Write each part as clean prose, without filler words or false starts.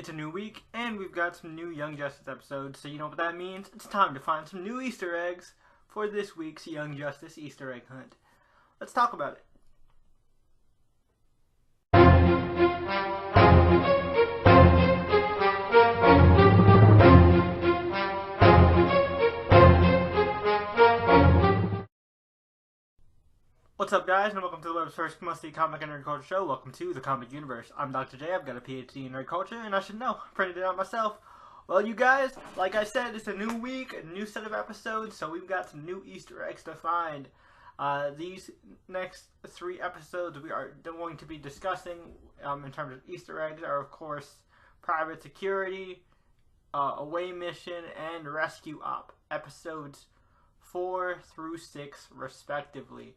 It's a new week, and we've got some new Young Justice episodes, so you know what that means? It's time to find some new Easter eggs for this week's Young Justice Easter egg hunt. Let's talk about it. What's up, guys, and welcome to the web's first must-see comic and nerd culture show. Welcome to the Comic Universe. I'm Dr. J. I've got a PhD in nerd culture, and I should know. I printed it out myself. Well, you guys, like I said, it's a new week, a new set of episodes, so we've got some new Easter eggs to find. These next 3 episodes we are going to be discussing in terms of Easter eggs are, of course, Private Security, Away Mission, and Rescue Op. Episodes 4 through 6, respectively.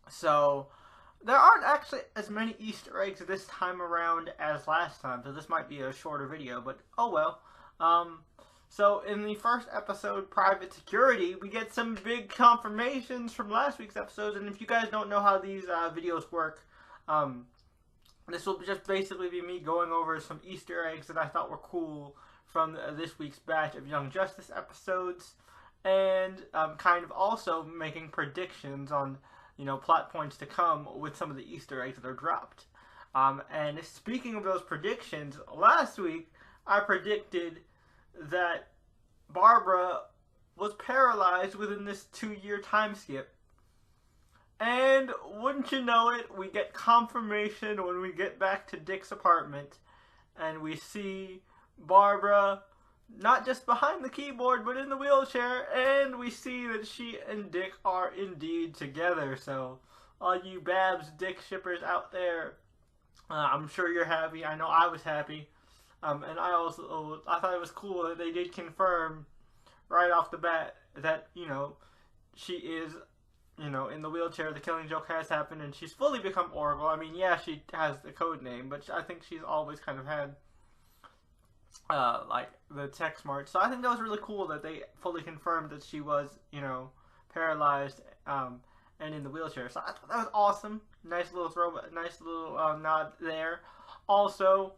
So, there aren't actually as many Easter eggs this time around as last time, so this might be a shorter video, but oh well. So in the first episode, Private Security, we get some big confirmations from last week's episodes, and if you guys don't know how these videos work, this will just basically be me going over some Easter eggs that I thought were cool from this week's batch of Young Justice episodes, and kind of also making predictions on plot points to come with some of the Easter eggs that are dropped. And speaking of those predictions, last week I predicted that Barbara was paralyzed within this 2-year time skip. And wouldn't you know it, we get confirmation when we get back to Dick's apartment and we see Barbara not just behind the keyboard, but in the wheelchair, and we see that she and Dick are indeed together. So, all you Babs Dick shippers out there, I'm sure you're happy. I know I was happy. And I thought it was cool that they did confirm right off the bat that, she is, in the wheelchair. The Killing Joke has happened, and she's fully become Oracle. I mean, yeah, she has the code name, but I think she's always kind of had like the tech smart. So I think that was really cool that they fully confirmed that she was, paralyzed and in the wheelchair. So I thought that was awesome. Nice little nod there. Also,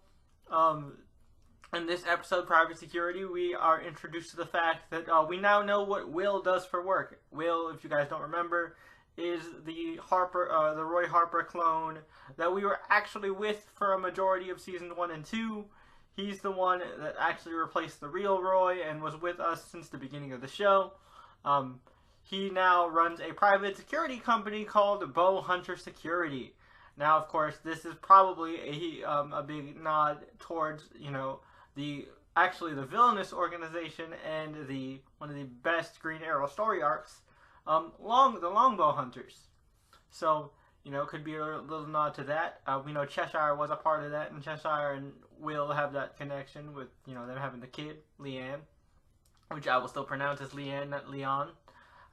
in this episode, Private Security, we are introduced to the fact that we now know what Will does for work. Will, if you guys don't remember, is the Roy Harper clone that we were actually with for a majority of season 1 and 2. He's the one that actually replaced the real Roy and was with us since the beginning of the show. He now runs a private security company called Bowhunter Security. Now, of course, this is probably a big nod towards, the villainous organization and one of the best Green Arrow story arcs, the Longbow Hunters. So, could be a little nod to that. We know Cheshire was a part of that, and Cheshire and Will have that connection with, them having the kid, Liane, which I will still pronounce as Liane, not Liane.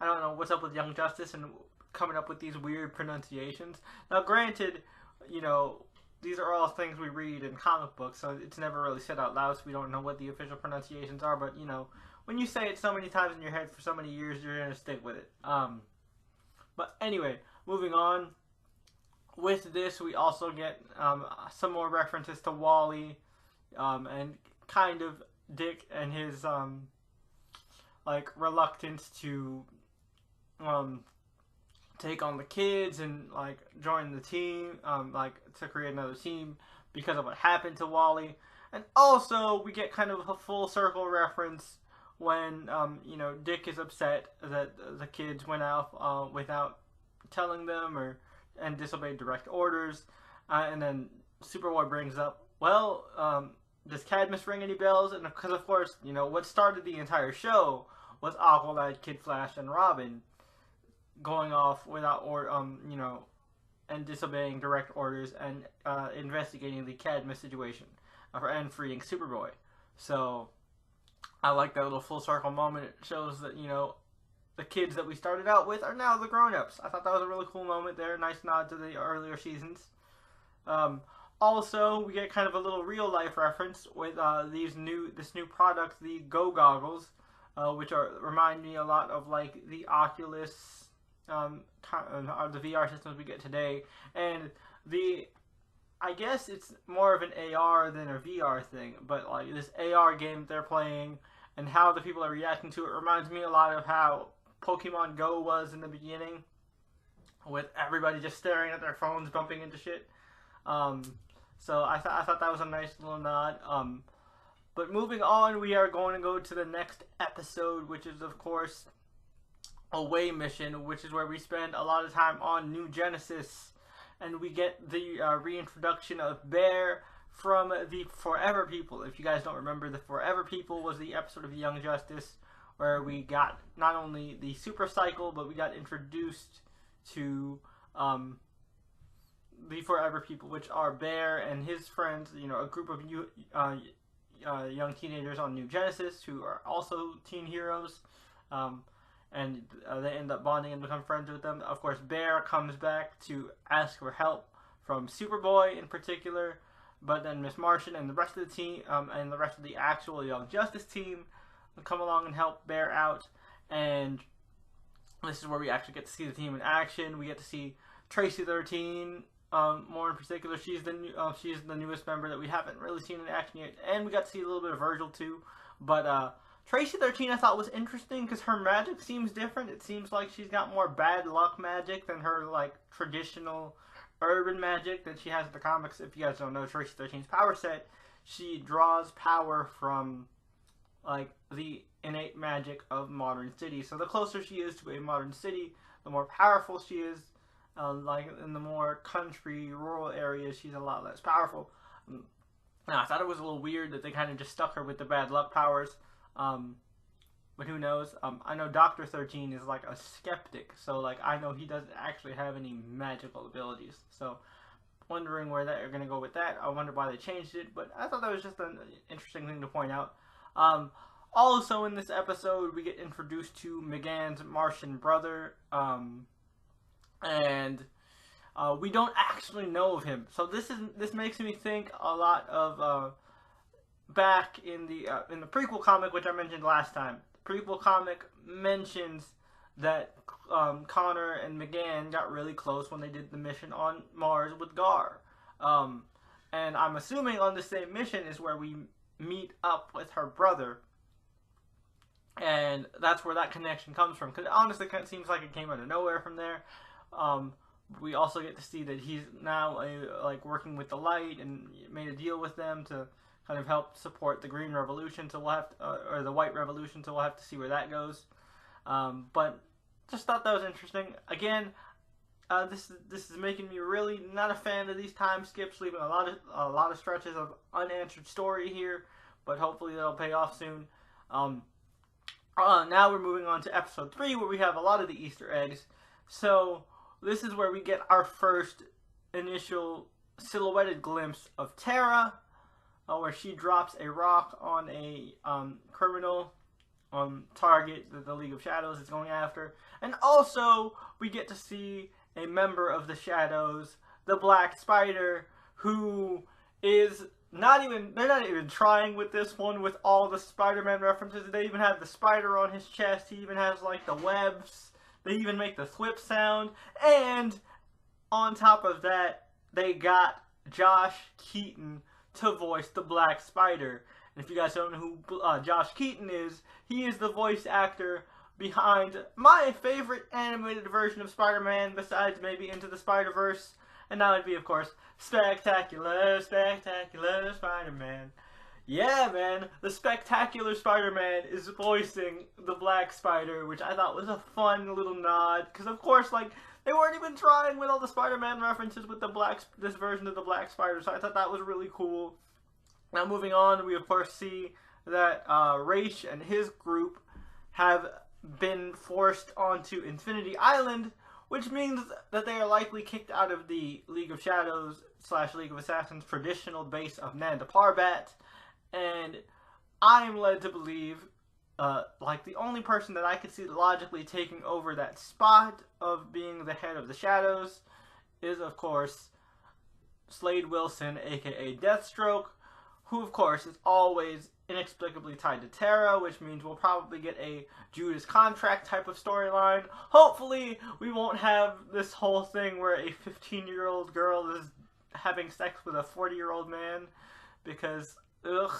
I don't know what's up with Young Justice and coming up with these weird pronunciations. Now, granted, these are all things we read in comic books, so it's never really said out loud, so we don't know what the official pronunciations are, but, when you say it so many times in your head for so many years, you're going to stick with it. But anyway, moving on. With this, we also get some more references to Wally, and kind of Dick and his reluctance to take on the kids and join the team, to create another team because of what happened to Wally. And also, we get kind of a full circle reference when Dick is upset that the kids went out without telling them and disobeyed direct orders, and then Superboy brings up, well, does Cadmus ring any bells? And because, of course, what started the entire show was Aqualad, Kid Flash, and Robin going off without and disobeying direct orders and investigating the Cadmus situation and freeing Superboy. So I like that little full circle moment. It shows that the kids that we started out with are now the grown-ups. I thought that was a really cool moment there. Nice nod to the earlier seasons. Also, we get kind of a little real-life reference with this new product, the Go Goggles, which remind me a lot of the Oculus, the VR systems we get today. And I guess it's more of an AR than a VR thing, but like this AR game that they're playing and how the people are reacting to it reminds me a lot of how Pokemon Go was in the beginning, with everybody just staring at their phones, bumping into shit. So I thought that was a nice little nod. But moving on, we are going to go to the next episode, which is of course Away Mission, which is where we spend a lot of time on New Genesis, and we get the reintroduction of Bear from the Forever People. If you guys don't remember, the Forever People was the episode of Young Justice where we got not only the Super Cycle, but we got introduced to the Forever People, which are Bear and his friends, you know, a group of young teenagers on New Genesis who are also teen heroes, and they end up bonding and become friends with them. Of course, Bear comes back to ask for help from Superboy in particular, but then Miss Martian and the rest of the team, and the rest of the actual Young Justice team come along and help Bear out, and this is where we actually get to see the team in action. We get to see Tracy 13, more in particular. She's the newest member that we haven't really seen in action yet, and we got to see a little bit of Virgil too. But Tracy 13 I thought was interesting because her magic seems different. It seems like she's got more bad luck magic than her like traditional urban magic that she has in the comics. If you guys don't know Tracy 13's power set, she draws power from like the innate magic of modern cities. So the closer she is to a modern city, the more powerful she is. Like in the more country, rural areas, she's a lot less powerful. Now, I thought it was a little weird that they kind of just stuck her with the bad luck powers. But who knows? I know Dr. 13 is like a skeptic, so like I know he doesn't actually have any magical abilities. So wondering where they're going to go with that. I wonder why they changed it, but I thought that was just an interesting thing to point out. Also in this episode, we get introduced to M'gann's Martian brother, and we don't actually know of him. So this makes me think a lot of back in the prequel comic, which I mentioned last time. The prequel comic mentions that Connor and M'gann got really close when they did the mission on Mars with Gar. And I'm assuming on the same mission is where we meet up with her brother. And that's where that connection comes from. Because honestly, it seems like it came out of nowhere from there. We also get to see that he's now like working with the Light and made a deal with them to kind of help support the Green Revolution. So we'll have to, or the White Revolution. So we'll have to see where that goes. But just thought that was interesting. Again, this is making me really not a fan of these time skips, leaving a lot of stretches of unanswered story here. But hopefully that'll pay off soon. Now we're moving on to episode 3, where we have a lot of the Easter eggs. So this is where we get our first initial silhouetted glimpse of Terra, where she drops a rock on a criminal target that the League of Shadows is going after. And also, we get to see a member of the Shadows, the Black Spider, who is they're not even trying with this one with all the Spider-Man references. They even have the spider on his chest. He even has like the webs. They even make the thwip sound. And on top of that, they got Josh Keaton to voice the Black Spider. And if you guys don't know who Josh Keaton is, he is the voice actor behind my favorite animated version of Spider-Man, besides maybe Into the Spider-Verse. And that would be, of course, Spectacular Spider-Man. Yeah, man, the Spectacular Spider-Man is voicing the Black Spider, which I thought was a fun little nod. Because, of course, like, they weren't even trying with all the Spider-Man references with this version of the Black Spider, so I thought that was really cool. Now, moving on, we, of course, see that Raish and his group have been forced onto Infinity Island, which means that they are likely kicked out of the League of Shadows / League of Assassins traditional base of Nanda Parbat. And I'm led to believe, like, the only person that I could see logically taking over that spot of being the head of the Shadows is, of course, Slade Wilson, aka Deathstroke, who, of course, is always inexplicably tied to Terra, which means we'll probably get a Judas Contract type of storyline. Hopefully, we won't have this whole thing where a 15-year-old girl is having sex with a 40-year-old man, because ugh,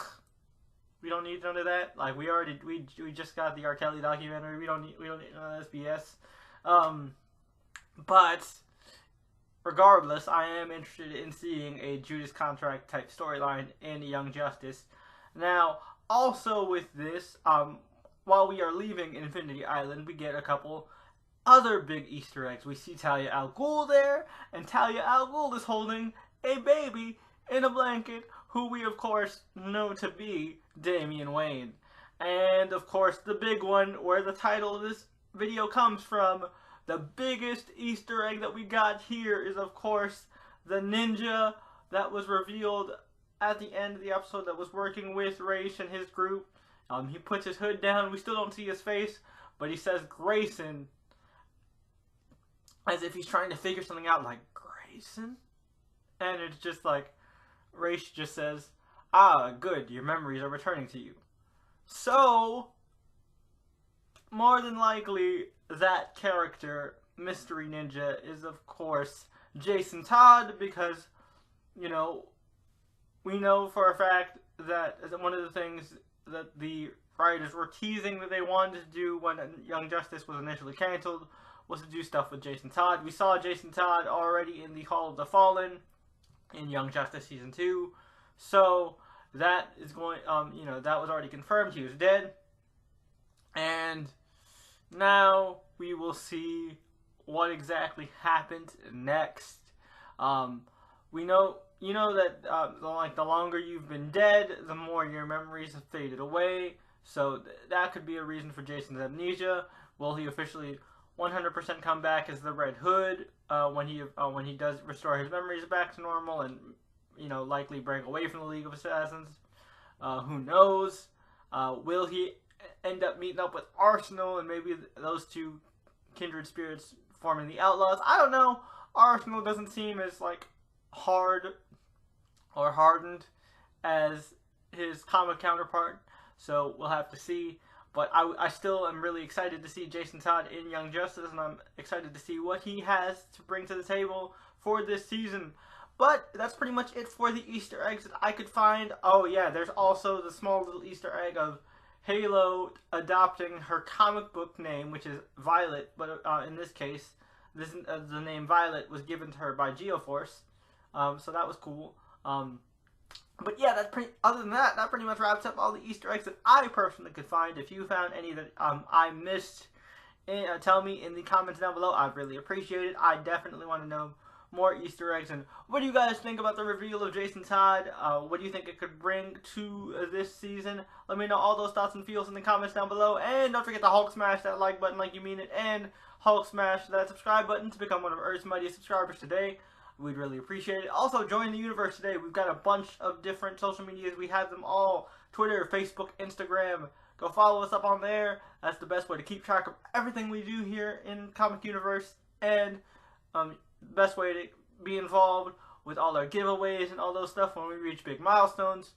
we don't need none of that. Like we just got the R. Kelly documentary. We don't need none of this BS. But regardless, I am interested in seeing a Judas Contract type storyline in Young Justice. Now, also with this, while we are leaving Infinity Island, we get a couple other big Easter eggs. We see Talia al Ghul there, and Talia al Ghul is holding a baby in a blanket, who we of course know to be Damian Wayne. And of course, the big one, where the title of this video comes from, the biggest Easter egg that we got here is of course the ninja that was revealed at the end of the episode that was working with Raish and his group. He puts his hood down. We still don't see his face, but he says Grayson, as if he's trying to figure something out, like, Grayson? And it's just like, Raish just says, ah, good, your memories are returning to you. So, more than likely, that character, Mystery Ninja, is of course Jason Todd, because, you know, we know for a fact that one of the things that the writers were teasing that they wanted to do when Young Justice was initially cancelled was to do stuff with Jason Todd. We saw Jason Todd already in the Hall of the Fallen in Young Justice Season 2. So that is going, you know, that was already confirmed. He was dead. And now we will see what exactly happened next. We know, you know that like the longer you've been dead, the more your memories have faded away. So that could be a reason for Jason's amnesia. Will he officially 100% come back as the Red Hood when he does restore his memories back to normal and, you know, likely break away from the League of Assassins? Who knows? Will he end up meeting up with Arsenal and maybe those two kindred spirits forming the Outlaws? I don't know. Arsenal doesn't seem as like hard or hardened as his comic counterpart, so we'll have to see. But I still am really excited to see Jason Todd in Young Justice, and I'm excited to see what he has to bring to the table for this season. But that's pretty much it for the Easter eggs that I could find. Oh yeah, there's also the small little Easter egg of Halo adopting her comic book name, which is Violet, but in this case, the name Violet was given to her by Geoforce, so that was cool. But yeah, other than that, that pretty much wraps up all the Easter eggs that I personally could find. If you found any that I missed, tell me in the comments down below. I'd really appreciate it. I definitely want to know more Easter eggs. And what do you guys think about the reveal of Jason Todd? What do you think it could bring to this season? Let me know all those thoughts and feels in the comments down below. And don't forget to Hulk smash that like button like you mean it. And Hulk smash that subscribe button to become one of Earth's mightiest subscribers today. We'd really appreciate it. Also, join the universe today. We've got a bunch of different social medias. We have them all. Twitter, Facebook, Instagram. Go follow us up on there. That's the best way to keep track of everything we do here in Comic Universe. And best way to be involved with all our giveaways and all those stuff when we reach big milestones.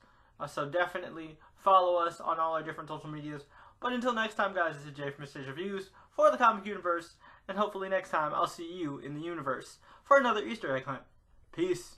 So definitely follow us on all our different social medias. But until next time, guys, this is Jay from Stage Reviews for the Comic Universe. And hopefully next time I'll see you in the universe for another Easter egg hunt. Peace.